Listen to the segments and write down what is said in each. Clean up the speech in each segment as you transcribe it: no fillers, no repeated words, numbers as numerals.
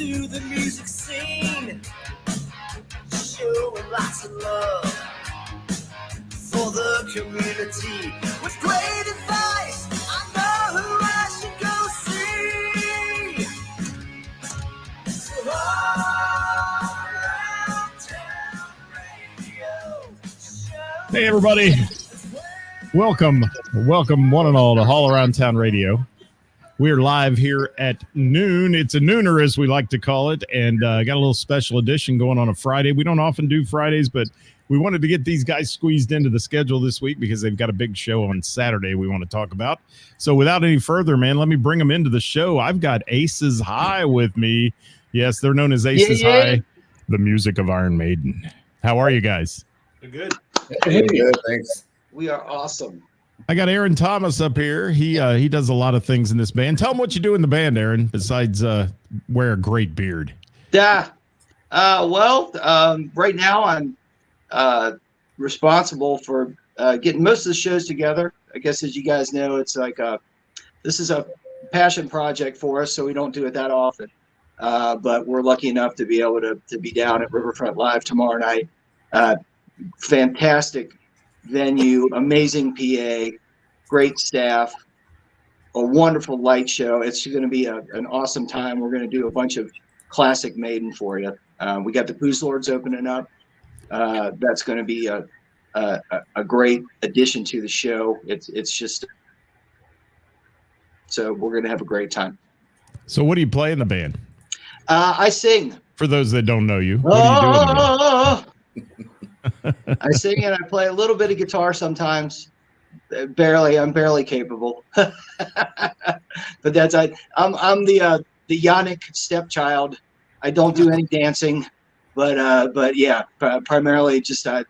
to the music scene, showing lots of love for the community. With great advice, I know who I should go see. So all around town radio show. Hey, everybody. Welcome, one and all, to All Around Town Radio. We're live here at noon. It's a nooner, as we like to call it, and got a little special edition going on a Friday. We don't often do Fridays, but we wanted to get these guys squeezed into the schedule this week because they've got a big show on Saturday we want to talk about. So without any further, man, let me bring them into the show. I've got ACES High with me. Yes, they're known as ACES High, the music of Iron Maiden. How are you guys? We're good. Hey, good, thanks. We are awesome. I got Aaron Thomas up here. He does a lot of things in this band. Tell him what you do in the band, Aaron, besides wear a great beard. Yeah. Right now I'm responsible for getting most of the shows together. I guess, as you guys know, it's like this is a passion project for us, so we don't do it that often. But we're lucky enough to be able to be down at Riverfront Live tomorrow night. Fantastic venue, amazing PA, great staff, a wonderful light show. It's going to be an awesome time. We're going to do a bunch of classic Maiden for you. We got the Booze Lords opening up. That's going to be a great addition to the show. It's just so we're going to have a great time. So what do you play in the band? I sing. For those that don't know you, what do you do in the band? I sing and I play a little bit of guitar sometimes. I'm barely capable. But I'm the Yannick stepchild. I don't do any dancing, but yeah, primarily just I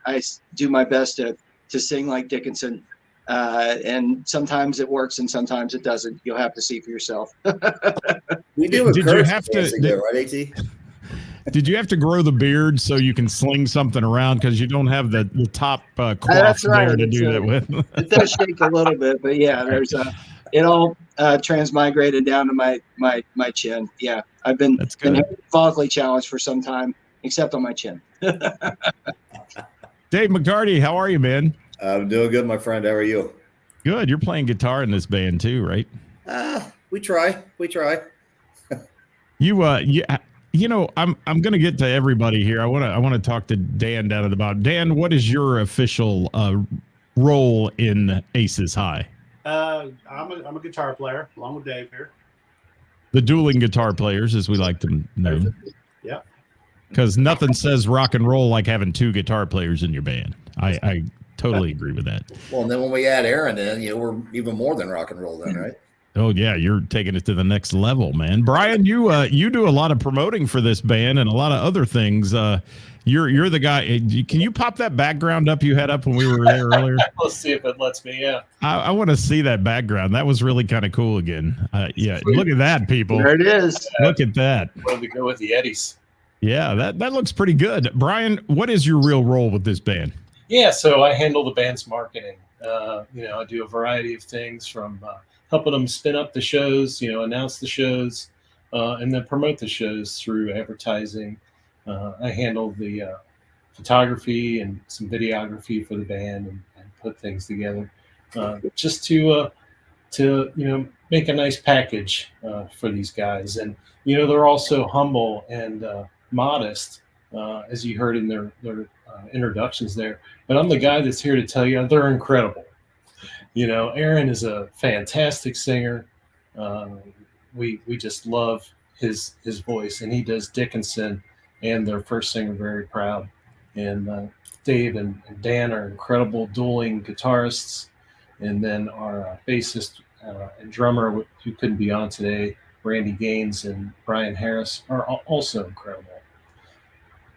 do my best to sing like Dickinson. And sometimes it works and sometimes it doesn't. You'll have to see for yourself. We do. Did you have to? Right, AT? Did you have to grow the beard so you can sling something around because you don't have the top cloth there to do that with? It does shake a little bit, but yeah, there's it all transmigrated down to my chin. Yeah, I've been follically challenged for some time, except on my chin. Dave McCarty, how are you, man? I'm doing good, my friend. How are you? Good. You're playing guitar in this band too, right? We try. You know, I'm going to get to everybody here. I want to talk to Dan down at the bottom. Dan, what is your official role in ACES High? I'm a guitar player along with Dave here. The dueling guitar players, as we like to know. Yeah. Because nothing says rock and roll like having two guitar players in your band. I totally agree with that. Well, and then when we add Aaron in, we're even more than rock and roll then, right? Oh yeah, you're taking it to the next level, man. Brian, you do a lot of promoting for this band and a lot of other things. You're the guy. Can you pop that background up you had up when we were there earlier? Let's see if it lets me. Yeah. I want to see that background. That was really kind of cool again. Yeah, look at that, people. There it is. Look at that. Wanted to go with the Eddies. Yeah, that looks pretty good. Brian, what is your real role with this band? Yeah, so I handle the band's marketing. I do a variety of things from helping them spin up the shows, announce the shows, and then promote the shows through advertising. I handle the photography and some videography for the band and put things together just to make a nice package for these guys. And, they're also humble and modest, as you heard in their introductions there. But I'm the guy that's here to tell you they're incredible. Aaron is a fantastic singer. We just love his voice, and he does Dickinson and their first singer very proud. And Dave and Dan are incredible dueling guitarists. And then our bassist and drummer, who couldn't be on today, Randy Gaines and Brian Harris, are also incredible.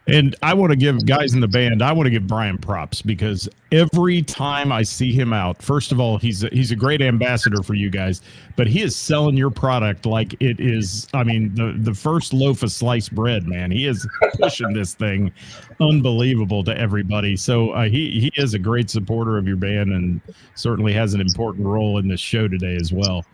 And I want to give guys in the band, I want to give Brian props because every time I see him out, first of all, he's a great ambassador for you guys, but he is selling your product like it is, the first loaf of sliced bread, man. He is pushing this thing unbelievable to everybody. So he is a great supporter of your band and certainly has an important role in this show today as well.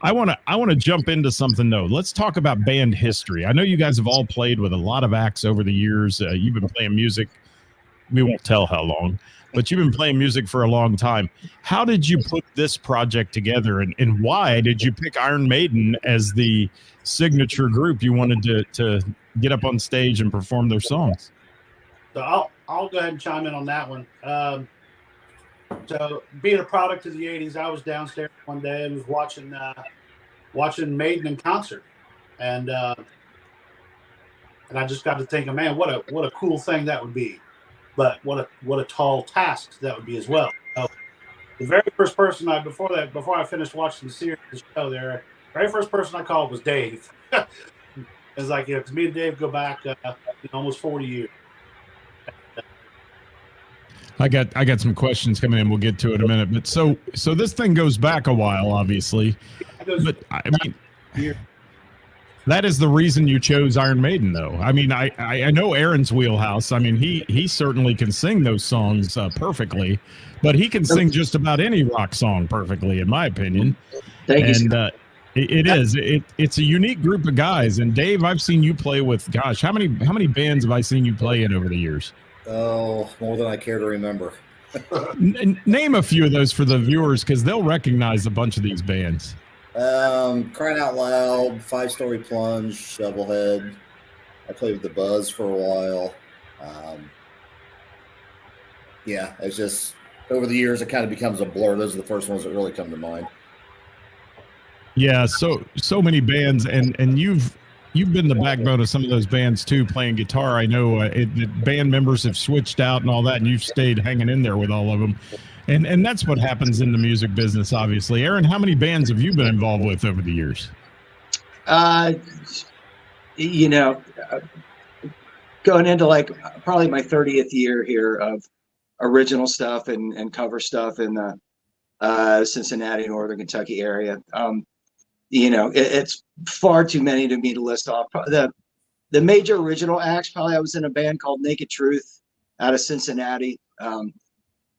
I want to jump into something though. Let's talk about band history. I know you guys have all played with a lot of acts over the years. You've been playing music. We won't tell how long, but you've been playing music for a long time. How did you put this project together, and why did you pick Iron Maiden as the signature group you wanted to get up on stage and perform their songs? So I'll go ahead and chime in on that one. So being a product of the 80s, I was downstairs one day and was watching Maiden in concert. And I just got to thinking, man, what a cool thing that would be. But what a tall task that would be as well. So the very first person before I finished watching the show there, very first person I called was Dave. It's like, because me and Dave go back almost 40 years. I got some questions coming in. We'll get to it in a minute. But so this thing goes back a while, obviously. But I mean, that is the reason you chose Iron Maiden, though. I mean, I know Aaron's wheelhouse. I mean, he certainly can sing those songs perfectly, but he can sing just about any rock song perfectly, in my opinion. Thank you. And it's a unique group of guys. And Dave, I've seen you play with, gosh, how many bands have I seen you play in over the years? Oh, more than I care to remember. Name a few of those for the viewers, because they'll recognize a bunch of these bands. Crying Out Loud, Five Story Plunge, Shovelhead. I played with the Buzz for a while. Yeah, it's just over the years it kind of becomes a blur. Those are the first ones that really come to mind. Yeah, so many bands, and you've been the backbone of some of those bands too, playing guitar. I know the band members have switched out and all that, and you've stayed hanging in there with all of them. And that's what happens in the music business, obviously. Aaron, how many bands have you been involved with over the years? Going into like probably my 30th year here of original stuff and cover stuff in the Cincinnati, Northern Kentucky area. It's far too many to me to list off. The major original acts, probably I was in a band called Naked Truth out of Cincinnati.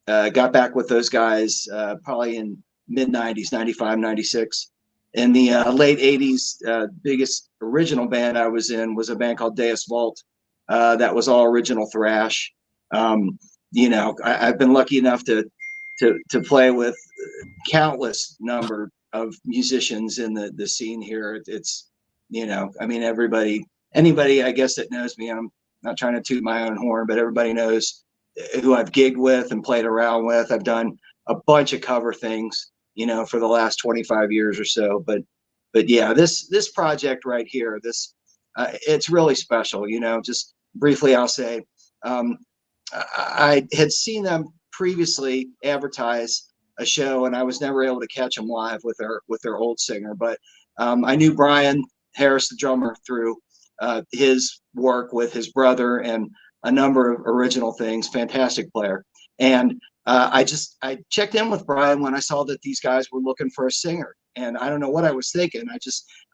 Got back with those guys probably in mid-90s, 95, 96. In the late 80s, biggest original band I was in was a band called Deus Vault. That was all original thrash. I've been lucky enough to play with countless number of musicians in the scene here. It's, anybody I guess that knows me, I'm not trying to toot my own horn, but everybody knows who I've gigged with and played around with. I've done a bunch of cover things, for the last 25 years or so. But yeah, this project right here, it's really special. Just briefly, I'll say, I had seen them previously advertise a show, and I was never able to catch them live with their old singer. But I knew Brian Harris, the drummer, through his work with his brother and a number of original things. Fantastic player. And I checked in with Brian when I saw that these guys were looking for a singer, and I don't know what I was thinking.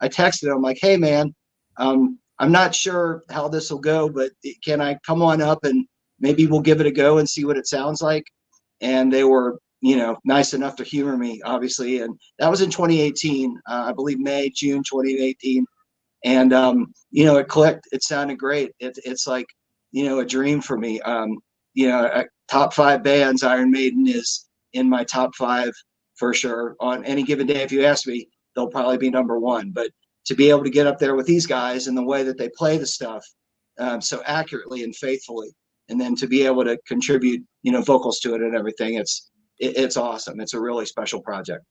I texted him like, "Hey man, I'm not sure how this will go, but can I come on up and maybe we'll give it a go and see what it sounds like?" And they were, nice enough to humor me, obviously. And that was in 2018, I believe June 2018. And, it clicked. It sounded great. It's like, a dream for me. Top 5 bands, Iron Maiden is in my top 5 for sure. On any given day, if you ask me, they'll probably be number 1. But to be able to get up there with these guys and the way that they play the stuff so accurately and faithfully, and then to be able to contribute, vocals to it and everything, it's awesome. It's a really special project.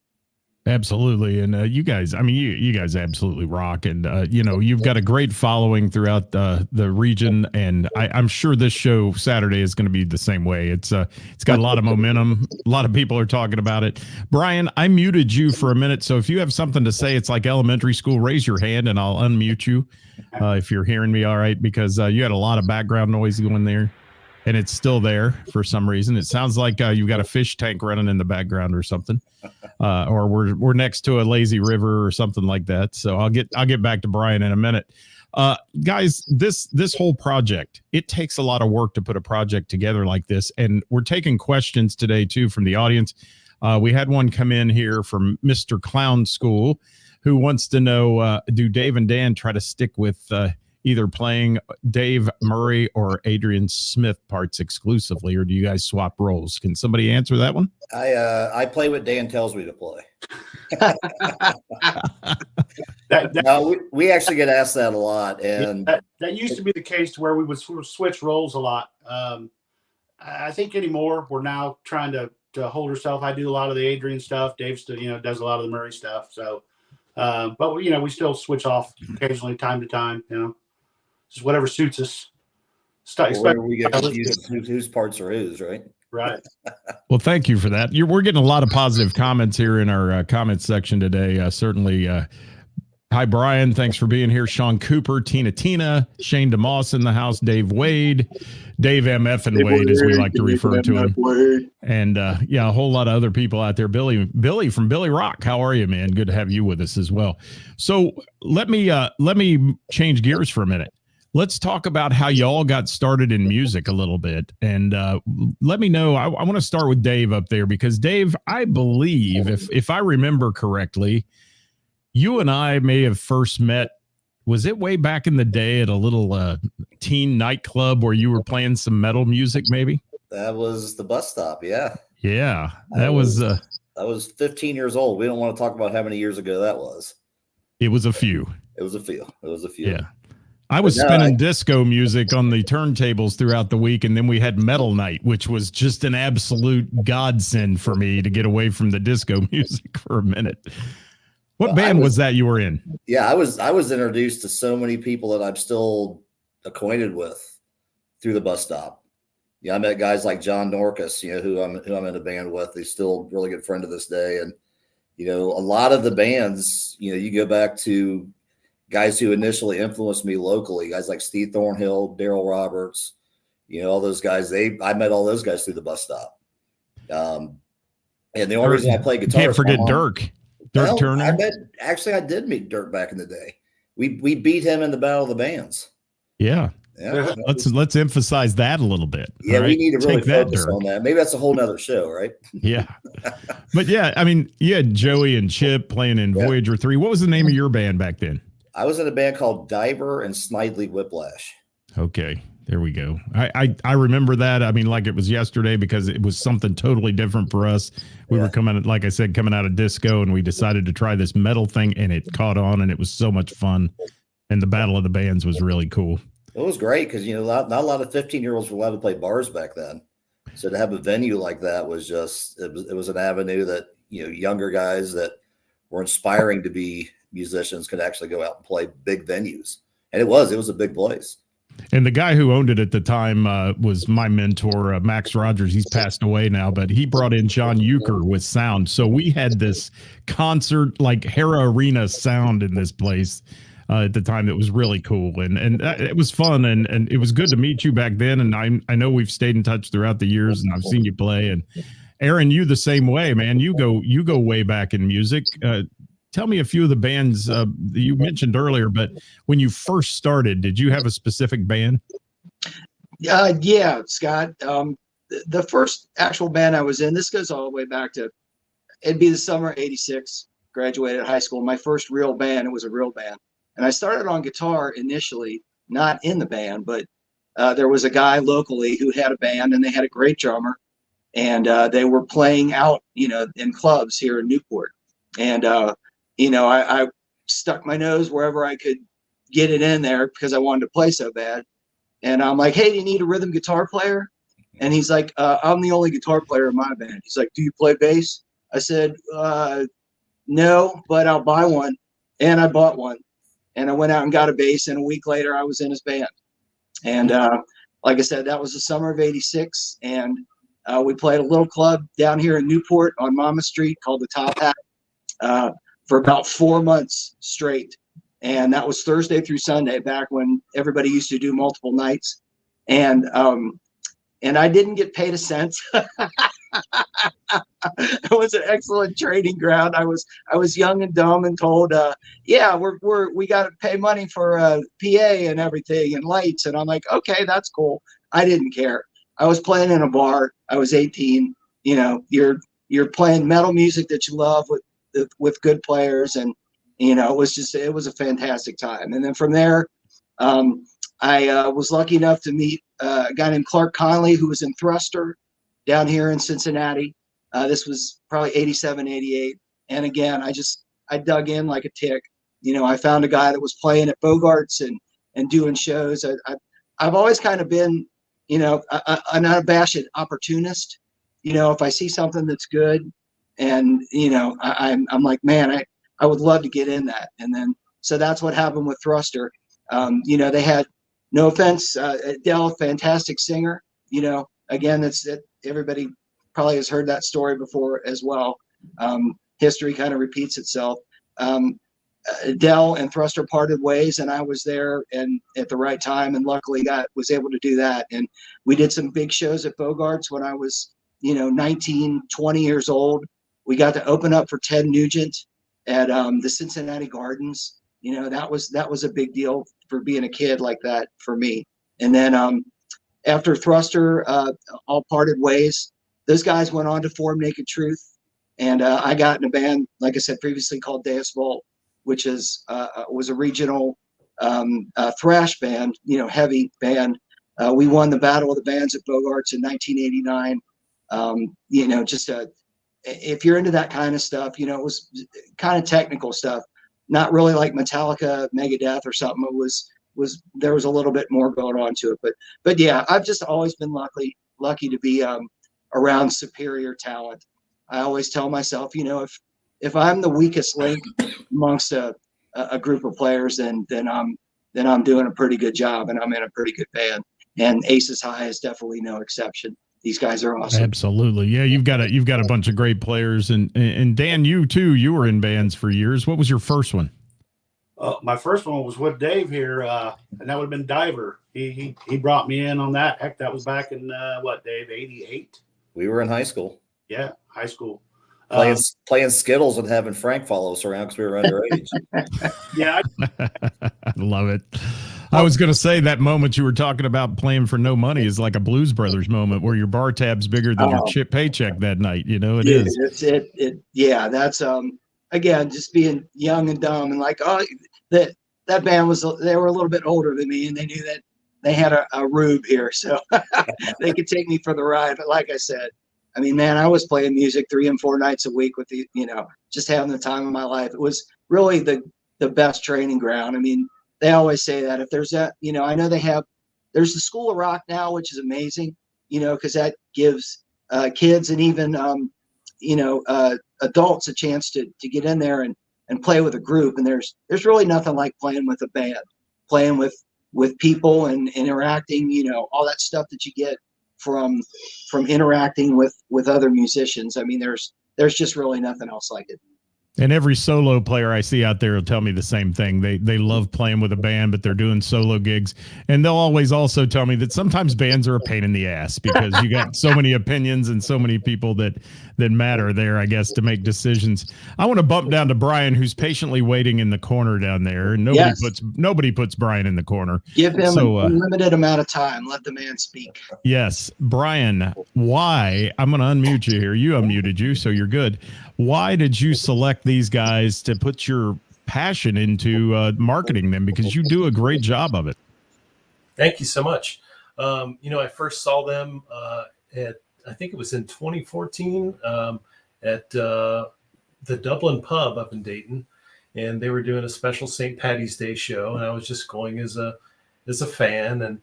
Absolutely. And you guys, you guys absolutely rock. And, you've got a great following throughout the region. And I'm sure this show Saturday is going to be the same way. It's got a lot of momentum. A lot of people are talking about it. Brian, I muted you for a minute. So if you have something to say, it's like elementary school, raise your hand and I'll unmute you if you're hearing me all right, because you had a lot of background noise going there. And it's still there for some reason. It sounds like you've got a fish tank running in the background or something, or we're next to a lazy river or something like that. So I'll get back to Brian in a minute. Guys, this whole project, it takes a lot of work to put a project together like this, and we're taking questions today too from the audience. We had one come in here from Mr. Clown School who wants to know, do Dave and Dan try to stick with either playing Dave Murray or Adrian Smith parts exclusively, or do you guys swap roles? Can somebody answer that one? I play what Dan tells me to play. That we actually get asked that a lot, and that used to be the case where we would sort of switch roles a lot. I think anymore we're now trying to hold ourselves. I do a lot of the Adrian stuff. Dave still, does a lot of the Murray stuff. So, but we still switch off occasionally, time to time. Just whatever suits us. Where we get confused whose parts are whose, right? Right. Well, thank you for that. We're getting a lot of positive comments here in our comments section today. Certainly. Hi, Brian. Thanks for being here. Sean Cooper, Tina, Shane DeMoss in the house, Dave Wade, Dave MF and Wade, as we like to refer to him. And a whole lot of other people out there. Billy from Billy Rock. How are you, man? Good to have you with us as well. So let me change gears for a minute. Let's talk about how y'all got started in music a little bit. And let me know. I want to start with Dave up there, because Dave, I believe, if I remember correctly, you and I may have first met, was it way back in the day at a little teen nightclub where you were playing some metal music, maybe? That was the Bus Stop, yeah. Yeah, that was... I was 15 years old. We don't want to talk about how many years ago that was. It was a few. Yeah. I was spinning disco music on the turntables throughout the week, and then we had metal night, which was just an absolute godsend for me to get away from the disco music for a minute. What band was that you were in? Yeah, I was introduced to so many people that I'm still acquainted with through the Bus Stop. Yeah, I met guys like John Norcus, who I'm in a band with. He's still a really good friend to this day. And, a lot of the bands, you go back to guys who initially influenced me locally, guys like Steve Thornhill, Daryl Roberts, all those guys. I met all those guys through the Bus Stop. And the only reason I play guitar, can't forget Dirk Turner. I did meet Dirk back in the day. We beat him in the Battle of the Bands. Yeah. Let's emphasize that a little bit. Yeah, right? We need to really focus on that. Maybe that's a whole nother show, right? Yeah. But yeah, I mean, you had Joey and Chip playing in Voyager 3. What was the name of your band back then? I was in a band called Diver and Snidely Whiplash. Okay. There we go. I remember that. I mean, like it was yesterday, because it was something totally different for us. We were coming out of disco, and we decided to try this metal thing, and it caught on, and it was so much fun. And the Battle of the Bands was really cool. It was great because, not a lot of 15-year-olds were allowed to play bars back then. So to have a venue like that was just, it was an avenue that, younger guys that were inspiring to be musicians could actually go out and play big venues. And it was a big place. And the guy who owned it at the time was my mentor, Max Rogers. He's passed away now, but he brought in John Euchre with sound. So we had this concert, like Hera Arena sound in this place at the time. That was really cool. And it was fun. And it was good to meet you back then. And I know we've stayed in touch throughout the years, and I've seen you play. And Aaron, you the same way, man. You go way back in music. Tell me a few of the bands you mentioned earlier, but when you first started, did you have a specific band? Yeah, Scott. The first actual band I was in, this goes all the way back to, it'd be the summer of '86, graduated high school. My first real band, it was a real band. And I started on guitar initially, not in the band, but there was a guy locally who had a band, and they had a great drummer. And they were playing out, in clubs here in Newport. And, I stuck my nose wherever I could get it in there because I wanted to play so bad. And I'm like, hey, do you need a rhythm guitar player? And he's like, I'm the only guitar player in my band. He's like, do you play bass? I said, no, but I'll buy one. And I bought one. And I went out and got a bass. And a week later, I was in his band. And like I said, that was the summer of '86. And we played a little club down here in Newport on Mama Street called the Top Hat. For about 4 months straight. And that was Thursday through Sunday, back when everybody used to do multiple nights. And I didn't get paid a cent. It was an excellent training ground. I was young and dumb and told, we got to pay money for PA and everything and lights. And I'm like, okay, that's cool. I didn't care. I was playing in a bar. I was 18. You're you're playing metal music that you love with good players, and it was a fantastic time. And then from there, I was lucky enough to meet a guy named Clark Conley, who was in Thruster down here in Cincinnati. This was probably 87, 88. And again, I dug in like a tick. I found a guy that was playing at Bogart's and doing shows. I've always kind of been, an unabashed opportunist. If I see something that's good, and I'm like, man, I would love to get in that. And then so that's what happened with Thruster. They had, no offense, Dell, fantastic singer. Again, that's it. Everybody probably has heard that story before as well. History kind of repeats itself. Dell and Thruster parted ways, and I was there and at the right time, and luckily was able to do that. And we did some big shows at Bogart's when I was 19, 20 years old. We got to open up for Ted Nugent at the Cincinnati Gardens. That was a big deal for being a kid like that for me. And then after Thruster all parted ways, those guys went on to form Naked Truth, and I got in a band, like I said previously, called Deus Volt, which was a regional thrash band, heavy band. We won the Battle of the Bands at Bogart's in 1989. If you're into that kind of stuff, it was kind of technical stuff, not really like Metallica, Megadeth or something. It was there was a little bit more going on to it, but yeah, I've just always been lucky to be around superior talent. I always tell myself, if I'm the weakest link amongst a group of players, then I'm doing a pretty good job, and I'm in a pretty good band. And ACES High is definitely no exception. These guys are awesome. Absolutely. Yeah, you've got a bunch of great players, and Dan, you too. You were in bands for years. What was your first one? My first one was with Dave here, and that would have been Diver. He brought me in on that. Heck, that was back in Dave, 88? We were in high school. Yeah, high school. Playing Skittles and having Frank follow us around because we were underage. Yeah. I love it. I was going to say that moment you were talking about playing for no money is like a Blues Brothers moment where your bar tab's bigger than your paycheck that night. It is. Yeah, that's again, just being young and dumb, and like, that band they were a little bit older than me, and they knew that they had a rube here, so they could take me for the ride. But like I said, I mean, man, I was playing music 3 and 4 nights a week with just having the time of my life. It was really the best training ground. I mean, they always say that if there's that, I know there's the School of Rock now, which is amazing, because that gives kids and even, adults a chance to get in there and play with a group. And there's really nothing like playing with a band, playing with people and interacting, all that stuff that you get from interacting with other musicians. I mean, there's just really nothing else like it. And every solo player I see out there will tell me the same thing. They love playing with a band, but they're doing solo gigs. And they'll always also tell me that sometimes bands are a pain in the ass because you got so many opinions and so many people that matter there, I guess, to make decisions. I want to bump down to Brian, who's patiently waiting in the corner down there. And nobody puts Brian in the corner. Give him a limited amount of time. Let the man speak. Yes. Brian, why? I'm going to unmute you here. You unmuted you, so you're good. Why did you select these guys to put your passion into marketing them? Because you do a great job of it. Thank you so much. I first saw them I think it was in 2014 at the Dublin Pub up in Dayton, and they were doing a special St. Paddy's Day show, and I was just going as a fan, and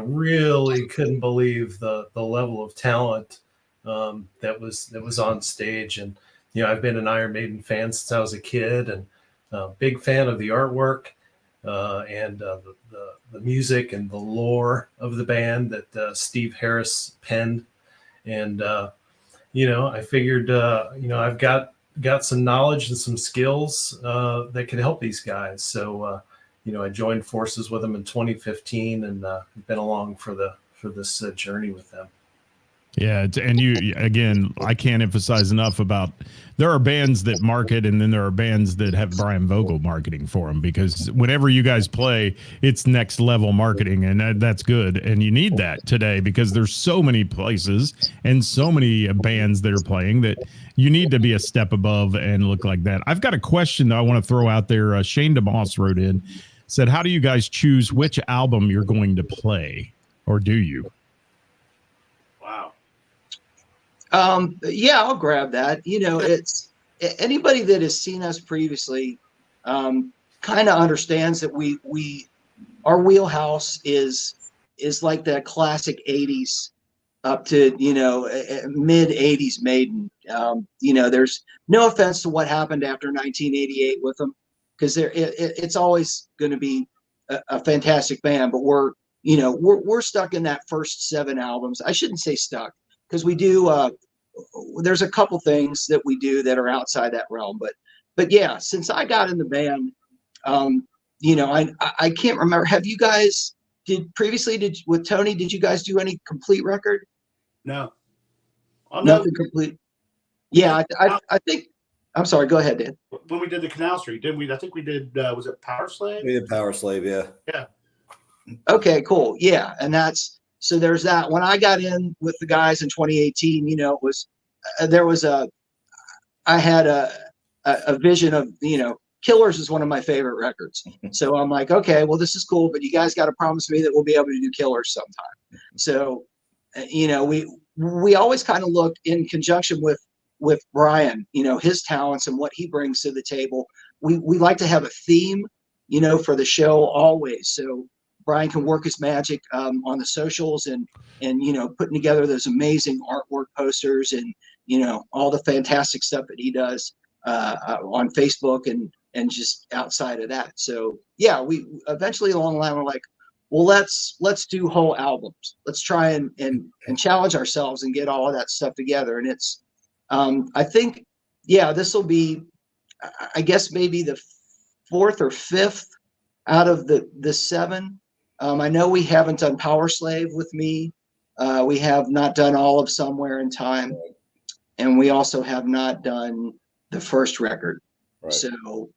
really couldn't believe the level of talent that was on stage. And I've been an Iron Maiden fan since I was a kid, and big fan of the artwork and the music and the lore of the band that Steve Harris penned. And I figured I've got some knowledge and some skills that could help these guys. So I joined forces with them in 2015, and been along for this journey with them. Yeah, and you again, I can't emphasize enough about there are bands that market, and then there are bands that have Brian Vogel marketing for them, because whenever you guys play, it's next level marketing, and that's good, and you need that today because there's so many places and so many bands that are playing that you need to be a step above and look like that. I've got a question that I want to throw out there. Shane DeMoss wrote in, said, "How do you guys choose which album you're going to play, or do you?" Yeah, I'll grab that. It's anybody that has seen us previously kind of understands that our wheelhouse is like that classic 80s up to, mid 80s Maiden. There's no offense to what happened after 1988 with them, because it's always going to be a fantastic band, but we're stuck in that first 7 albums. I shouldn't say stuck, because we do there's a couple things that we do that are outside that realm, but yeah, since I got in the band, I can't remember, have you guys with Tony, did you guys do any complete record? No. Nothing complete. Yeah, I think, I'm sorry, go ahead, Dan. When we did the Canal Street, didn't we? I think we did, was it Power Slave? We did Power Slave, yeah. Yeah. Okay, cool. Yeah, and so there's that. When I got in with the guys in 2018, it was I had a vision of, Killers is one of my favorite records. So I'm like, okay, well, this is cool, but you guys got to promise me that we'll be able to do Killers sometime. So, we always kind of look in conjunction with Brian, his talents and what he brings to the table. We like to have a theme, for the show always. So Brian can work his magic on the socials and putting together those amazing artwork posters and all the fantastic stuff that he does on Facebook and just outside of that. So yeah, we eventually along the line we're like, well, let's do whole albums. Let's try and challenge ourselves and get all of that stuff together. And it's I think, yeah, this will be, I guess, maybe the 4th or 5th out of the 7. I know we haven't done Power Slave with me. We have not done all of Somewhere in Time. And we also have not done the first record. Right. So,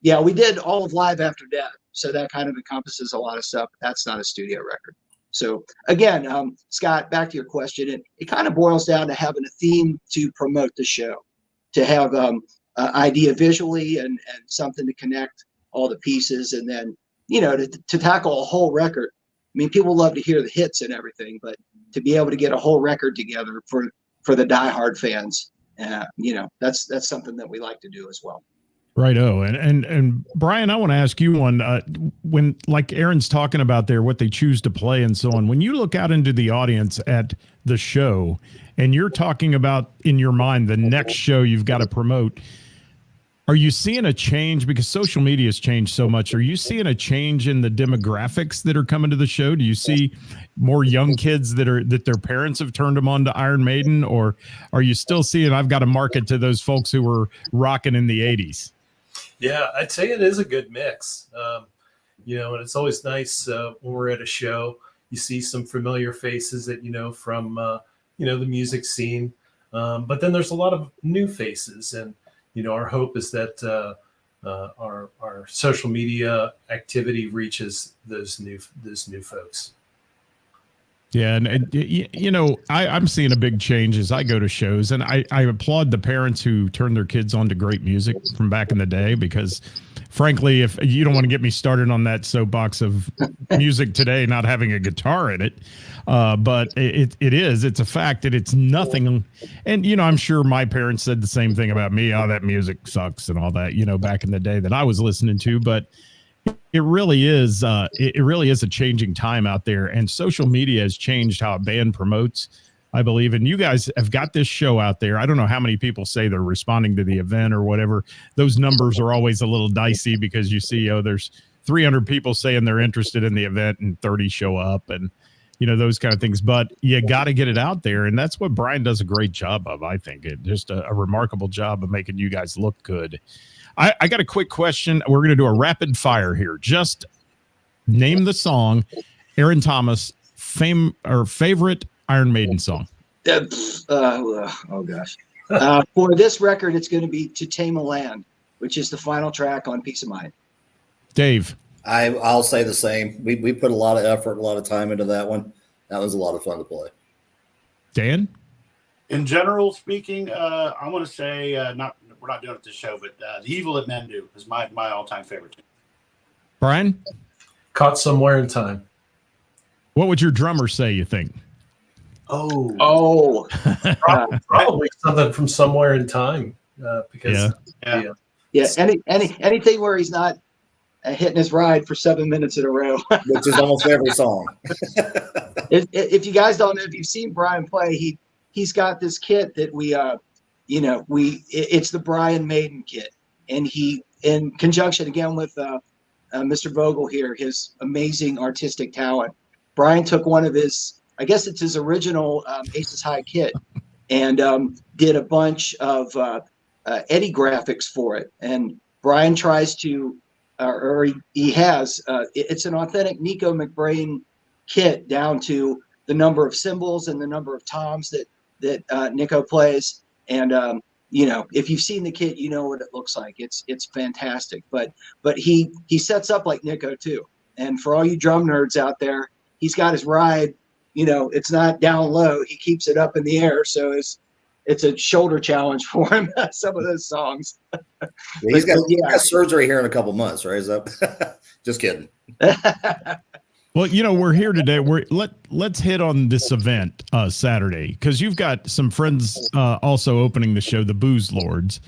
yeah, we did all of Live After Death. So that kind of encompasses a lot of stuff. But that's not a studio record. So again, Scott, back to your question, it kind of boils down to having a theme to promote the show, to have an idea visually and something to connect all the pieces, and then to tackle a whole record. I mean, people love to hear the hits and everything, but to be able to get a whole record together for the diehard fans, that's something that we like to do as well. Righto. And Brian, I want to ask you one. When, like Aaron's talking about there, what they choose to play and so on, when you look out into the audience at the show and you're talking about in your mind the next show you've got to promote, are you seeing a change? Because social media has changed so much. Are you seeing a change in the demographics that are coming to the show? Do you see more young kids that their parents have turned them on to Iron Maiden, or are you still seeing I've got to market to those folks who were rocking in the 80s? Yeah, I'd say it is a good mix. And it's always nice when we're at a show, you see some familiar faces that from the music scene, but then there's a lot of new faces, and our hope is that our social media activity reaches those new folks. Yeah, and I'm seeing a big change as I go to shows, and I applaud the parents who turn their kids on to great music from back in the day, because frankly, if you don't want to get me started on that soapbox of music today not having a guitar in it, but it's a fact that it's nothing. And I'm sure my parents said the same thing about me. Oh, that music sucks and all that, back in the day that I was listening to. But it really is a changing time out there, and social media has changed how a band promotes, I believe. And you guys have got this show out there. I don't know how many people say they're responding to the event or whatever. Those numbers are always a little dicey, because you see, there's 300 people saying they're interested in the event and 30 show up, and those kind of things. But you got to get it out there, and that's what Brian does a great job of. I think just a remarkable job of making you guys look good. I got a quick question. We're going to do a rapid fire here. Just name the song, Aaron Thomas, favorite Iron Maiden song? Oh gosh. For this record, it's going to be "To Tame a Land," which is the final track on "Peace of Mind." Dave. I'll say the same. We put a lot of effort, a lot of time into that one. That was a lot of fun to play. Dan? In general speaking, I want to say we're not doing it this show, but "The Evil That Men Do" is my all-time favorite tune. Brian? Caught Somewhere in Time. What would your drummer say, you think? Oh, Probably something from Somewhere in Time. Because yeah. Anything where he's not hitting his ride for 7 minutes in a row, Which is almost every song. if you guys don't know, if you've seen Brian play, he's got this kit that it's the Brian Maiden kit, and he, in conjunction again with Mr. Vogel here, his amazing artistic talent, Brian took one of his, I guess it's his original Aces High kit, and did a bunch of Eddie graphics for it. And Brian tries to, or he has, it's an authentic Nico McBrain kit down to the number of cymbals and the number of toms that Nico plays. And if you've seen the kit, you know what it looks like. It's fantastic. But he sets up like Nico too. And for all you drum nerds out there, he's got his ride. It's not down low. He keeps it up in the air. So it's a shoulder challenge for him. Some of those songs. He's got surgery here in a couple months, right? Is that just kidding? Well, we're here today. Let's hit on this event Saturday, because you've got some friends also opening the show, the Booze Lords,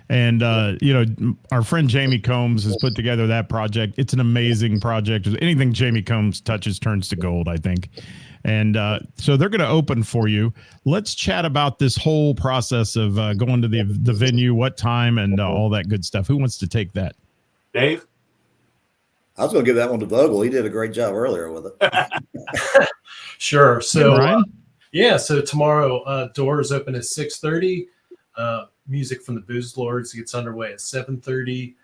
and our friend Jamie Combs has put together that project. It's an amazing project. Anything Jamie Combs touches turns to gold, I think. And so they're going to open for you. Let's chat about this whole process of going to the venue, what time, and all that good stuff. Who wants to take that? Dave? I was going to give that one to Vogel. He did a great job earlier with it. Sure. So, Brian? So tomorrow, doors open at 6:30. Music from the Booze Lords gets underway at 7:30.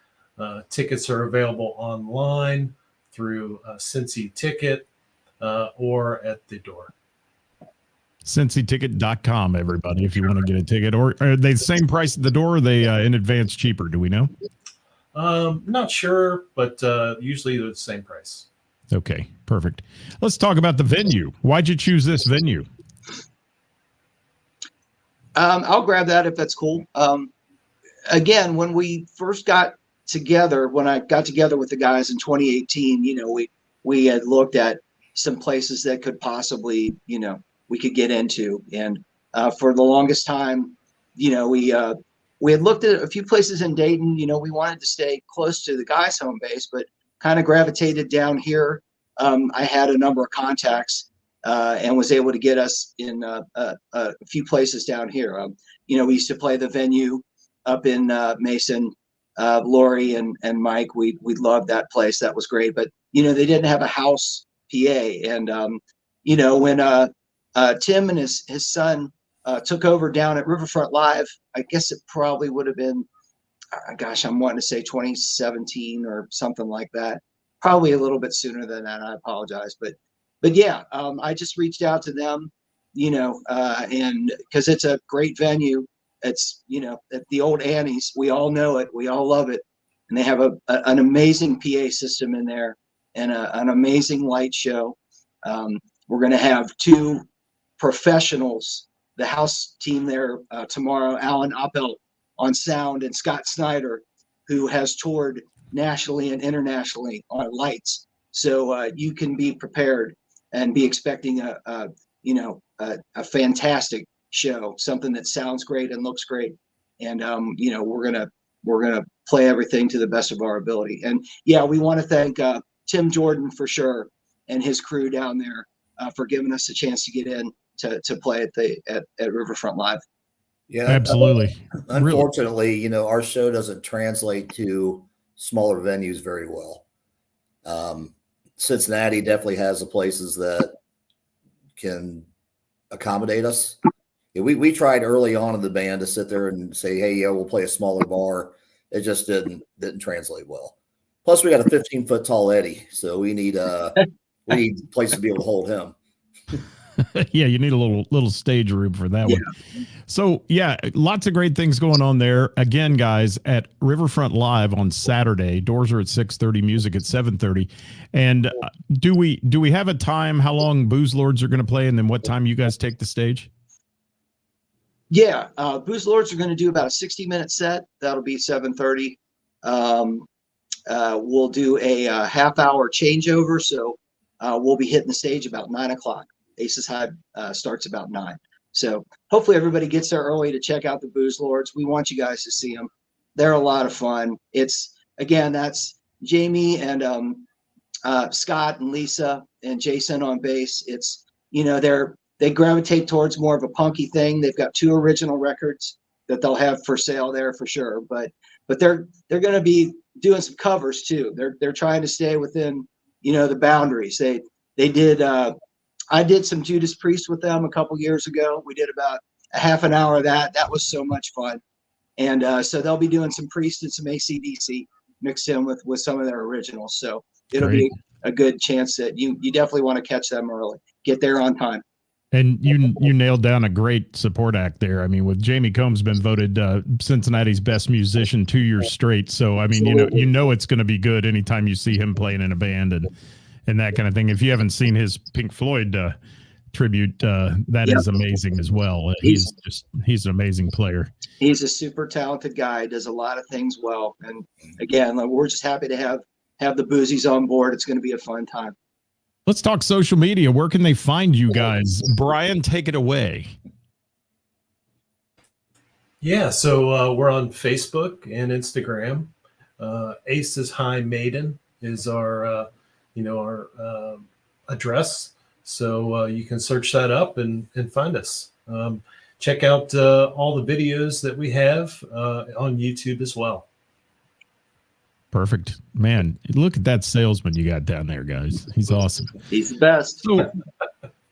Tickets are available online through Cincy Ticket or at the door. CincyTicket.com, everybody, if you want to get a ticket. Or are they the same price at the door, or are they in advance cheaper? Do we know? Not sure, but usually they're the same price. Okay, perfect. Let's talk about the venue. Why'd you choose this venue? I'll grab that if that's cool. Again, when we first got together, when I got together with the guys in 2018, we had looked at some places that could possibly, we could get into. And for the longest time, we had looked at a few places in Dayton. We wanted to stay close to the guys' home base, but kind of gravitated down here. I had a number of contacts and was able to get us in a few places down here. We used to play the venue up in Mason. Lori and Mike, we loved that place. That was great. But, they didn't have a house PA. And, when Tim and his son took over down at Riverfront Live, I guess it probably would have been, I'm wanting to say 2017 or something like that. Probably a little bit sooner than that. I apologize. But yeah, I just reached out to them, and because it's a great venue. It's, at the old Annie's. We all know it. We all love it. And they have an amazing PA system in there and an amazing light show. We're going to have two professionals, the house team there tomorrow, Alan Appel on sound, and Scott Snyder, who has toured nationally and internationally on lights. So you can be prepared and be expecting a fantastic show, something that sounds great and looks great. And we're gonna play everything to the best of our ability. And yeah, we want to thank Tim Jordan for sure and his crew down there for giving us a chance to get in to play at Riverfront Live. Yeah, absolutely. Unfortunately, our show doesn't translate to smaller venues very well. Cincinnati definitely has the places that can accommodate us. Yeah, we tried early on in the band to sit there and say, hey, yeah, we'll play a smaller bar. It just didn't translate well. Plus, we got a 15-foot tall Eddie, so we need a place to be able to hold him. Yeah, you need a little stage room for that one. So yeah, lots of great things going on there. Again, guys, at Riverfront Live on Saturday. Doors are at 6:30, music at 7:30. And do we have a time how long Booze Lords are going to play, and then what time you guys take the stage? Yeah, Booze Lords are going to do about a 60-minute set. That'll be 7:30. We'll do a half-hour changeover, so we'll be hitting the stage about 9 o'clock. ACES High starts about 9. So hopefully everybody gets there early to check out the Booze Lords. We want you guys to see them. They're a lot of fun. That's Jamie and Scott and Lisa and Jason on bass. It's, they gravitate towards more of a punky thing. They've got 2 original records that they'll have for sale there for sure. But they're going to be doing some covers too. They're trying to stay within, the boundaries. They did. I did some Judas Priest with them a couple years ago. We did about a half an hour of that. That was so much fun. And so they'll be doing some Priest and some AC/DC mixed in with some of their originals. So it'll be a good chance that you definitely want to catch them early. Get there on time. And you nailed down a great support act there. I mean, with Jamie Combs been voted Cincinnati's best musician 2 years straight. So I mean, you know it's going to be good anytime you see him playing in a band and that kind of thing. If you haven't seen his Pink Floyd tribute, that is amazing as well. He's an amazing player. He's a super talented guy. Does a lot of things well. And again, we're just happy to have the Boozies on board. It's going to be a fun time. Let's talk social media. Where can they find you guys? Brian, take it away. Yeah, so we're on Facebook and Instagram. ACES High Maiden is our address. So you can search that up and find us. Check out all the videos that we have on YouTube as well. Perfect. Man, look at that salesman you got down there, guys. He's awesome. He's the best. So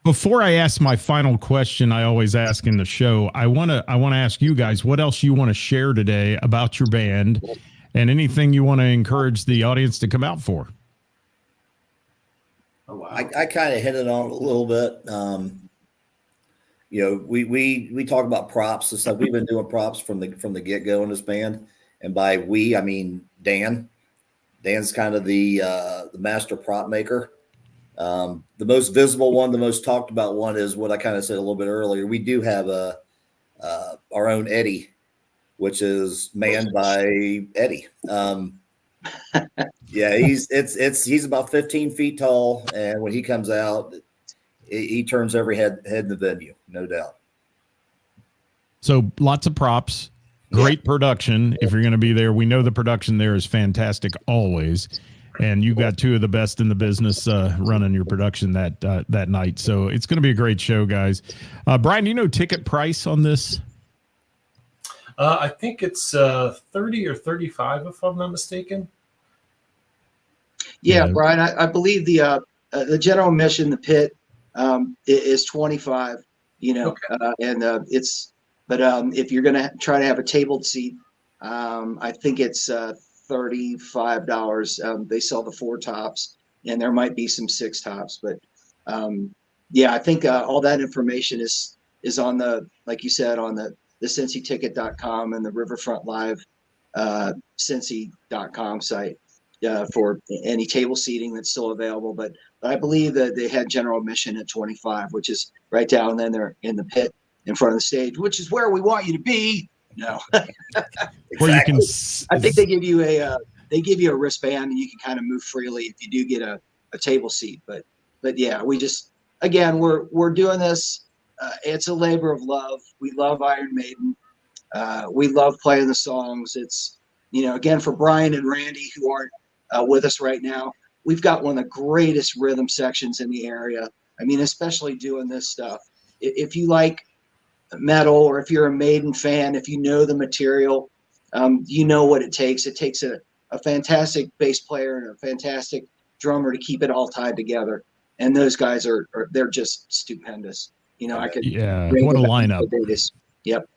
before I ask my final question, I always ask in the show, I want to ask you guys what else you want to share today about your band and anything you want to encourage the audience to come out for. Oh, wow. I kind of hit it on a little bit. We talk about props and stuff. We've been doing props from the get-go in this band. And by we, I mean Dan. Dan's kind of the master prop maker. The most visible one, the most talked about one is what I kind of said a little bit earlier. We do have our own Eddie, which is manned by Eddie. Yeah, he's about 15 feet tall, and when he comes out, he turns every head in the venue, no doubt. So lots of props. Great production. If you're going to be there, we know the production there is fantastic always, and you got 2 of the best in the business running your production that night. So it's going to be a great show, guys. Brian, do you know ticket price on this? I think it's 30 or 35, if I'm not mistaken. Yeah, Brian, I believe the general admission, the pit, is 25. But if you're going to try to have a tabled seat, I think it's $35. They sell the 4 tops, and there might be some 6 tops. But I think all that information is on like you said, on the CincyTicket.com and the Riverfront Live Cincy.com site for any table seating that's still available. But I believe that they had general admission at 25, which is right down then there in the pit in front of the stage, which is where we want you to be. No, where you can. I think they give you a wristband and you can kind of move freely if you do get a table seat. But yeah, we're doing this. It's a labor of love. We love Iron Maiden. We love playing the songs. It's, again, for Brian and Randy who aren't with us right now, we've got one of the greatest rhythm sections in the area. I mean, especially doing this stuff. If you like metal, or if you're a Maiden fan, if you know the material, you know what it takes. It takes a fantastic bass player and a fantastic drummer to keep it all tied together. And those guys they're just stupendous. What a lineup. Yep.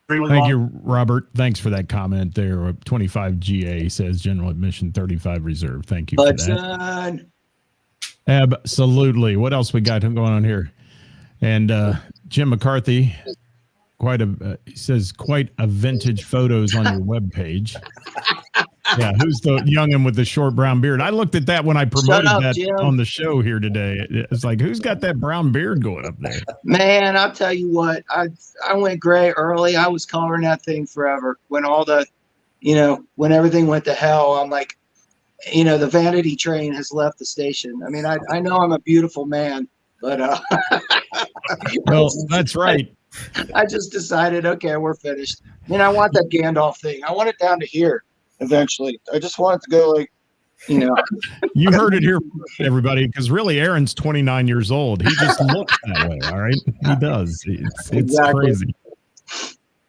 Thank you, Robert. Thanks for that comment there. 25 GA says general admission, 35 reserve. Thank you for that. Absolutely. What else we got going on here? And Jim McCarthy, he says quite a vintage photos on your webpage. Yeah, who's the youngin with the short brown beard? I looked at that when I promoted that Jim. on the show here today. It's like, who's got that brown beard going up there? Man, I'll tell you what, I went gray early. I was coloring that thing forever. When when everything went to hell, I'm like, the vanity train has left the station. I mean, I know I'm a beautiful man, but well, that's right. I just decided, okay, we're finished. I mean, I want that Gandalf thing. I want it down to here eventually. I just want it to go like, You heard it here, everybody, because really Aaron's 29 years old. He just looks that way, all right? He does. It's Exactly. crazy.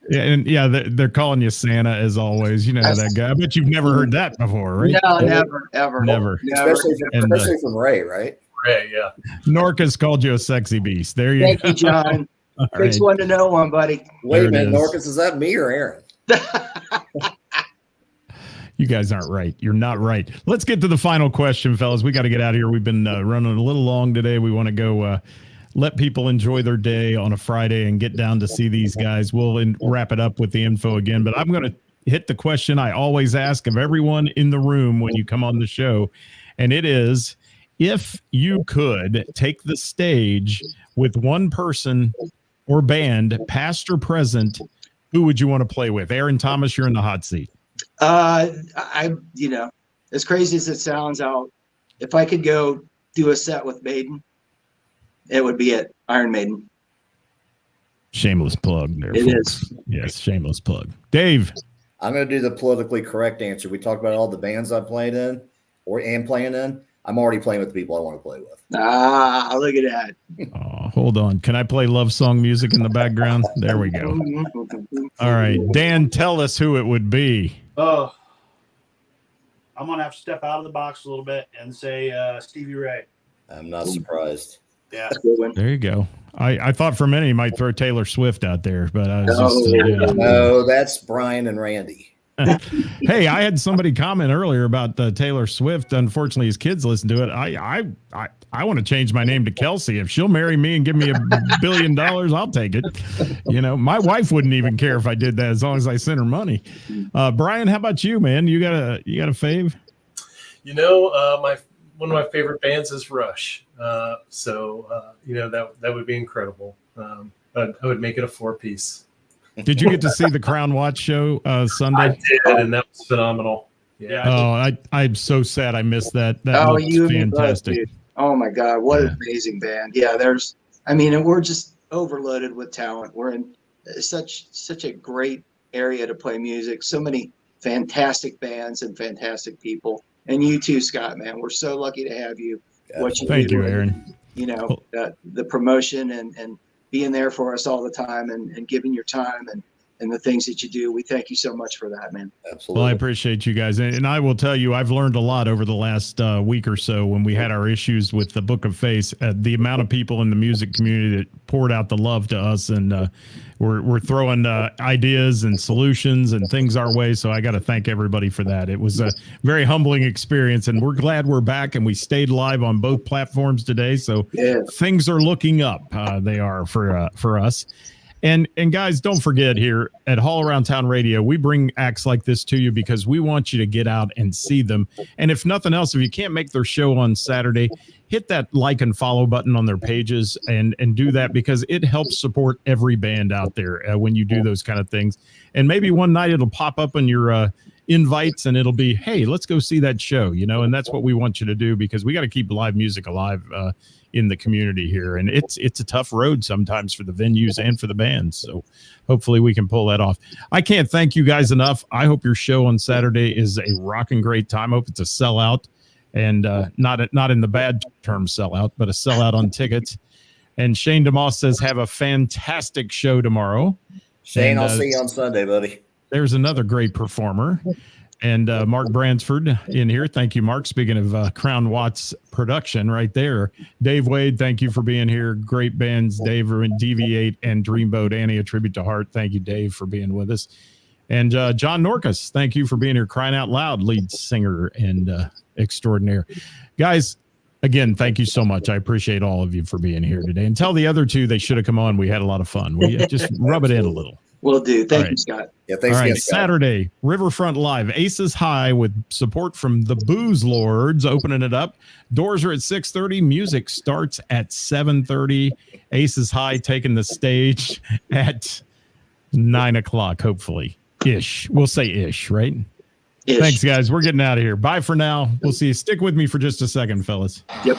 Yeah, and they're calling you Santa as always. You know that guy. I bet you've never heard that before, right? No, never, ever. Never. Especially from Ray, right? Ray, yeah. Norcas called you a sexy beast. There you Thank go. you, John. Takes one to know one, buddy. Wait a minute, Norcas, is that me or Aaron? You guys aren't right. You're not right. Let's get to the final question, fellas. We got to get out of here. We've been running a little long today. We want to go let people enjoy their day on a Friday and get down to see these guys. We'll wrap it up with the info again, but I'm going to hit the question I always ask of everyone in the room when you come on the show, and it is, if you could take the stage with one person or band, past or present, who would you want to play with? Aaron Thomas, you're in the hot seat. As crazy as it sounds, if I could go do a set with Maiden, it would be at Iron Maiden. Shameless plug there. It folks. is. Yes, shameless plug. Dave. I'm going to do the politically correct answer. We talked about all the bands I played in or am playing in. I'm already playing with the people I want to play with. Look at that. Oh, hold on. Can I play love song music in the background? There we go. All right. Dan, tell us who it would be. Oh, I'm going to have to step out of the box a little bit and say Stevie Ray. I'm not surprised. Yeah. There you go. I thought for a minute he might throw Taylor Swift out there, but I was No, that's Brian and Randy. Hey, I had somebody comment earlier about Taylor Swift. Unfortunately, his kids listen to it. I want to change my name to Kelsey. If she'll marry me and give me $1 billion, I'll take it. My wife wouldn't even care if I did that as long as I sent her money. Brian, how about you, man? You got a fave? One of my favorite bands is Rush. That would be incredible. But I would make it a 4-piece. Did you get to see the Crown Watch show Sunday? I did, and that was phenomenal. Yeah. Oh, I'm so sad I missed that. That was fantastic. Oh my God, what an amazing band! Yeah, we're just overloaded with talent. We're in such a great area to play music. So many fantastic bands and fantastic people. And you too, Scott, man. We're so lucky to have you. Thank you, Aaron. The promotion and being there for us all the time and giving your time and the things that you do. We thank you so much for that, man. Absolutely. Well, I appreciate you guys. And I will tell you, I've learned a lot over the last week or so when we had our issues with the Book of Face, the amount of people in the music community that poured out the love to us. And we're throwing ideas and solutions and things our way. So I got to thank everybody for that. It was a very humbling experience, and we're glad we're back, and we stayed live on both platforms today. So things are looking up. They are for us. And guys, don't forget, here at All Around Town Radio, we bring acts like this to you because we want you to get out and see them. And if nothing else, if you can't make their show on Saturday, hit that like and follow button on their pages and do that, because it helps support every band out there when you do those kind of things. And maybe one night it'll pop up on your invites and it'll be, hey, let's go see that show, and that's what we want you to do, because we got to keep live music alive in the community here. And it's a tough road sometimes for the venues and for the bands. So hopefully we can pull that off. I can't thank you guys enough. I hope your show on Saturday is a rocking great time. I hope it's a sellout, and not in the bad term sellout, but a sellout on tickets. And Shane DeMoss says, have a fantastic show tomorrow. Shane, I'll see you on Sunday, buddy. There's another great performer. And Mark Bransford in here. Thank you, Mark. Speaking of Crown Watts production right there. Dave Wade, thank you for being here. Great bands, Dave, Deviate and Dreamboat Annie, a tribute to Heart. Thank you, Dave, for being with us. And John Norcas, thank you for being here. Crying Out Loud, lead singer and extraordinaire. Guys, Again, thank you so much. I appreciate all of you for being here today. And tell the other two they should have come on. We had a lot of fun. We just rub it in a little. Will do. Thank All you, right. Scott. Yeah, thanks All again, right, Scott. Saturday, Riverfront Live, Aces High with support from the Booze Lords, opening it up. Doors are at 6:30. Music starts at 7:30. Aces High taking the stage at 9 o'clock, hopefully. Ish. We'll say ish, right? Ish. Thanks, guys. We're getting out of here. Bye for now. We'll see you. Stick with me for just a second, fellas. Yep.